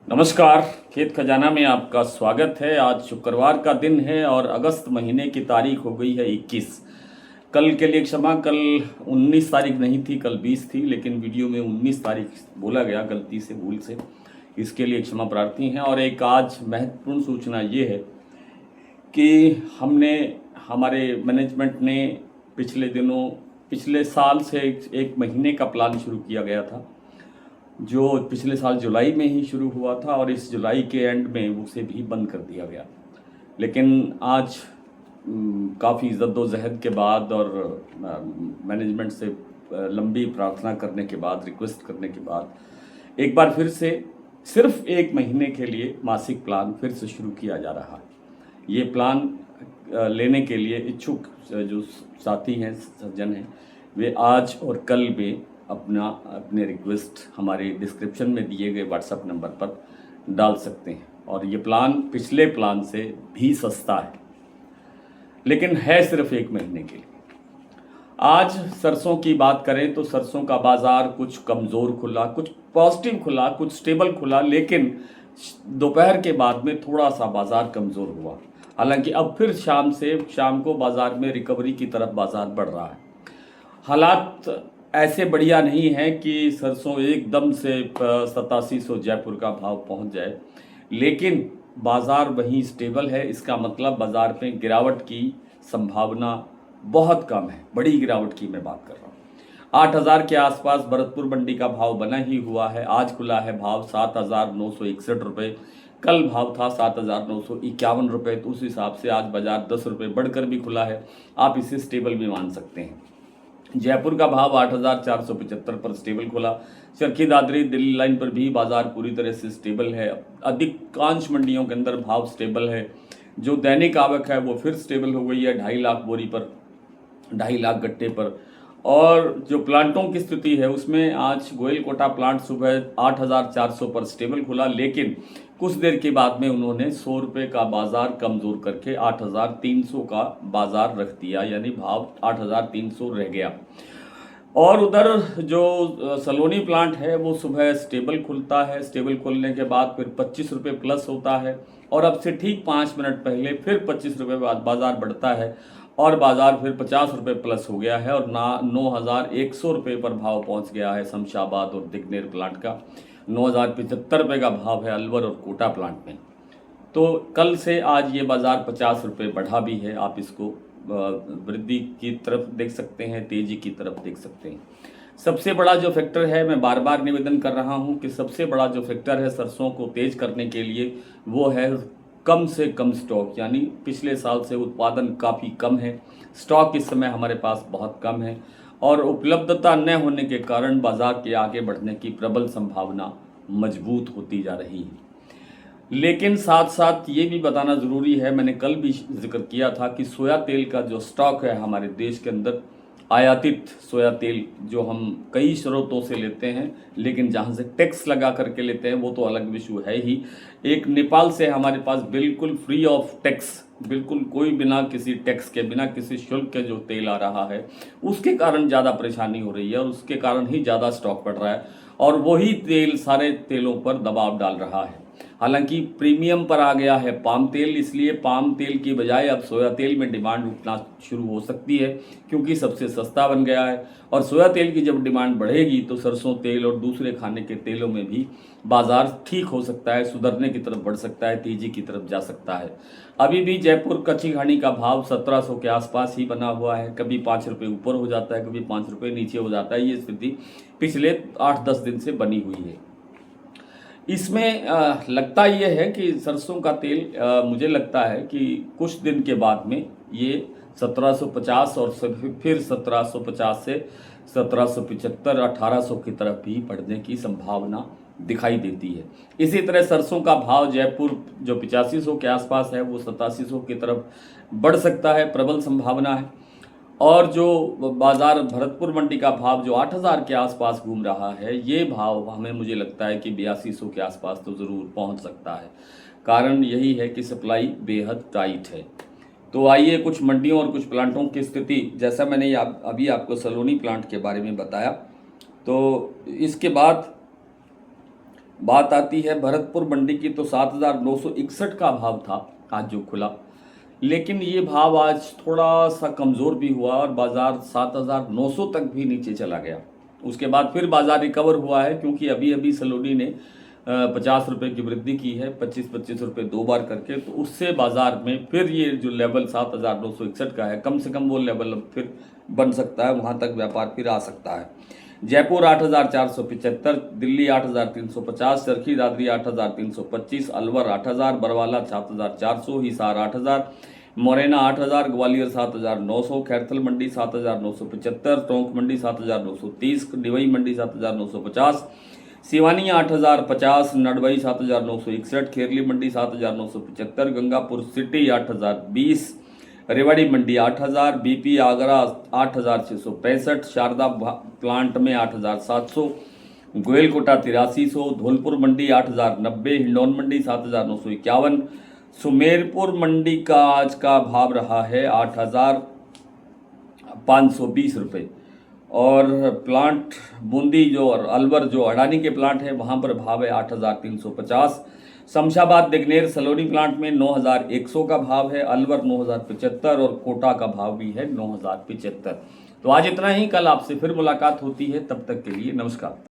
नमस्कार। खेत खजाना में आपका स्वागत है। आज शुक्रवार का दिन है और अगस्त महीने की तारीख हो गई है 21। कल के लिए क्षमा, कल 19 तारीख नहीं थी, कल 20 थी, लेकिन वीडियो में 19 तारीख बोला गया गलती से, भूल से। इसके लिए क्षमा प्रार्थी हैं। और एक आज महत्वपूर्ण सूचना ये है कि हमारे मैनेजमेंट ने पिछले साल से एक महीने का प्लान शुरू किया गया था, जो पिछले साल जुलाई में ही शुरू हुआ था और इस जुलाई के एंड में उसे भी बंद कर दिया गया। लेकिन आज काफ़ी जद्दोजहद के बाद और मैनेजमेंट से लंबी प्रार्थना करने के बाद, रिक्वेस्ट करने के बाद एक बार फिर से सिर्फ एक महीने के लिए मासिक प्लान फिर से शुरू किया जा रहा है। ये प्लान लेने के लिए इच्छुक जो साथी हैं, सज्जन हैं, वे आज और कल में अपने रिक्वेस्ट हमारे डिस्क्रिप्शन में दिए गए व्हाट्सएप नंबर पर डाल सकते हैं। और ये प्लान पिछले प्लान से भी सस्ता है, लेकिन है सिर्फ एक महीने के लिए। आज सरसों की बात करें तो सरसों का बाज़ार कुछ कमज़ोर खुला, कुछ पॉजिटिव खुला, कुछ स्टेबल खुला, लेकिन दोपहर के बाद में थोड़ा सा बाज़ार कमज़ोर हुआ। हालांकि अब फिर शाम को बाज़ार में रिकवरी की तरफ बाज़ार बढ़ रहा है। हालात ऐसे बढ़िया नहीं है कि सरसों एकदम से 8700 जयपुर का भाव पहुंच जाए, लेकिन बाज़ार वहीं स्टेबल है। इसका मतलब बाज़ार में गिरावट की संभावना बहुत कम है। बड़ी गिरावट की मैं बात कर रहा हूँ। 8000 के आसपास भरतपुर मंडी का भाव बना ही हुआ है। आज खुला है भाव 7961 रुपये, कल भाव था 7951 रुपये। तो उस हिसाब से आज बाज़ार 10 रुपये बढ़कर भी खुला है। आप इसे स्टेबल भी मान सकते हैं। जयपुर का भाव 8475 पर स्टेबल खुला। चरखी दादरी दिल्ली लाइन पर भी बाजार पूरी तरह से स्टेबल है। अधिकांश मंडियों के अंदर भाव स्टेबल है। जो दैनिक आवक है वो फिर स्टेबल हो गई है 2.5 लाख बोरी पर, 2.5 लाख गट्टे पर। और जो प्लांटों की स्थिति है उसमें आज गोयल कोटा प्लांट सुबह 8400 पर स्टेबल खुला, लेकिन कुछ देर के बाद में उन्होंने 100 रुपये का बाजार कमज़ोर करके 8300 का बाजार रख दिया, यानी भाव 8300 रह गया। और उधर जो सलोनी प्लांट है वो सुबह स्टेबल खुलता है। स्टेबल खुलने के बाद फिर 25 रुपये प्लस होता है और अब से ठीक 5 मिनट पहले फिर 25 रुपये बाजार बढ़ता है और बाजार फिर 50 रुपये प्लस हो गया है और 9100 रुपये पर भाव पहुंच गया है। शमशाबाद और दिग्नेर प्लांट का 9075 रुपये का भाव है अलवर और कोटा प्लांट में। तो कल से आज ये बाज़ार 50 रुपये बढ़ा भी है। आप इसको वृद्धि की तरफ देख सकते हैं, तेजी की तरफ देख सकते हैं। सबसे बड़ा जो फैक्टर है, मैं बार बार निवेदन कर रहा हूं कि सबसे बड़ा जो फैक्टर है सरसों को तेज करने के लिए वो है कम से कम स्टॉक। यानी पिछले साल से उत्पादन काफ़ी कम है, स्टॉक इस समय हमारे पास बहुत कम है और उपलब्धता न होने के कारण बाजार के आगे बढ़ने की प्रबल संभावना मजबूत होती जा रही है। लेकिन साथ साथ ये भी बताना ज़रूरी है, मैंने कल भी जिक्र किया था कि सोया तेल का जो स्टॉक है हमारे देश के अंदर, आयातित सोया तेल जो हम कई स्रोतों से लेते हैं, लेकिन जहाँ से टैक्स लगा करके लेते हैं वो तो अलग विषय है ही। एक नेपाल से हमारे पास बिल्कुल फ्री ऑफ टैक्स, बिल्कुल कोई बिना किसी टैक्स के, बिना किसी शुल्क के जो तेल आ रहा है, उसके कारण ज़्यादा परेशानी हो रही है और उसके कारण ही ज़्यादा स्टॉक बढ़ रहा है और वही तेल सारे तेलों पर दबाव डाल रहा है। हालांकि प्रीमियम पर आ गया है पाम तेल, इसलिए पाम तेल की बजाय अब सोया तेल में डिमांड उठना शुरू हो सकती है क्योंकि सबसे सस्ता बन गया है। और सोया तेल की जब डिमांड बढ़ेगी तो सरसों तेल और दूसरे खाने के तेलों में भी बाजार ठीक हो सकता है, सुधरने की तरफ बढ़ सकता है, तेजी की तरफ जा सकता है। अभी भी जयपुर कच्ची घानी का भाव 1700 के आसपास ही बना हुआ है। कभी 5 रुपये ऊपर हो जाता है, कभी 5 रुपये नीचे हो जाता है। ये स्थिति पिछले 8-10 दिन से बनी हुई है। इसमें लगता ये है कि सरसों का तेल मुझे लगता है कि कुछ दिन के बाद में ये 1750 और फिर 1750 से 1775, 1800 की तरफ भी बढ़ने की संभावना दिखाई देती है। इसी तरह सरसों का भाव जयपुर जो 8500 के आसपास है वो 8700 की तरफ बढ़ सकता है, प्रबल संभावना है। और जो बाज़ार भरतपुर मंडी का भाव जो 8000 के आसपास घूम रहा है, ये भाव हमें मुझे लगता है कि 8200 के आसपास तो ज़रूर पहुंच सकता है। कारण यही है कि सप्लाई बेहद टाइट है। तो आइए कुछ मंडियों और कुछ प्लांटों की स्थिति, जैसा मैंने अभी आपको सलोनी प्लांट के बारे में बताया, तो इसके बाद बात आती है भरतपुर मंडी की, तो 7,961 का भाव था आज जो खुला, लेकिन ये भाव आज थोड़ा सा कमज़ोर भी हुआ और बाज़ार 7,900 तक भी नीचे चला गया। उसके बाद फिर बाज़ार रिकवर हुआ है, क्योंकि अभी अभी सलोनी ने 50 रुपये की वृद्धि की है, 25-25 रुपये 2 बार करके, तो उससे बाज़ार में फिर ये जो लेवल 7,961 का है, कम से कम वो लेवल अब फिर बन सकता है, वहाँ तक व्यापार फिर आ सकता है। जयपुर 8,475, दिल्ली 8,350, चरखी दादरी 8,325, अलवर 8,000, बरवाला 7,400, हिसार 8,000, मोरेना 8,000, ग्वालियर 7,900, खैरथल मंडी 7,975, टोंक मंडी 7,930, डिवई मंडी 7,950, सिवानी 8,050, नडवई 7,961, खेरली मंडी 7,975, गंगापुर सिटी 8,020, रेवाड़ी मंडी 8,000, बीपी आगरा 8,665, शारदा प्लांट में 8,700, गोयलकोटा 8,300, धौलपुर मंडी 8,090, हिंडौन मंडी 7,951, सुमेरपुर मंडी का आज का भाव रहा है 8,520 रुपये, और प्लांट बूंदी जो और अलवर जो अडानी के प्लांट है वहाँ पर भाव है 8,350। शमशाबाद बिगनेर सलोनी प्लांट में 9,100 का भाव है, अलवर 9,075 और कोटा का भाव भी है 9,075। तो आज इतना ही, कल आपसे फिर मुलाकात होती है, तब तक के लिए नमस्कार।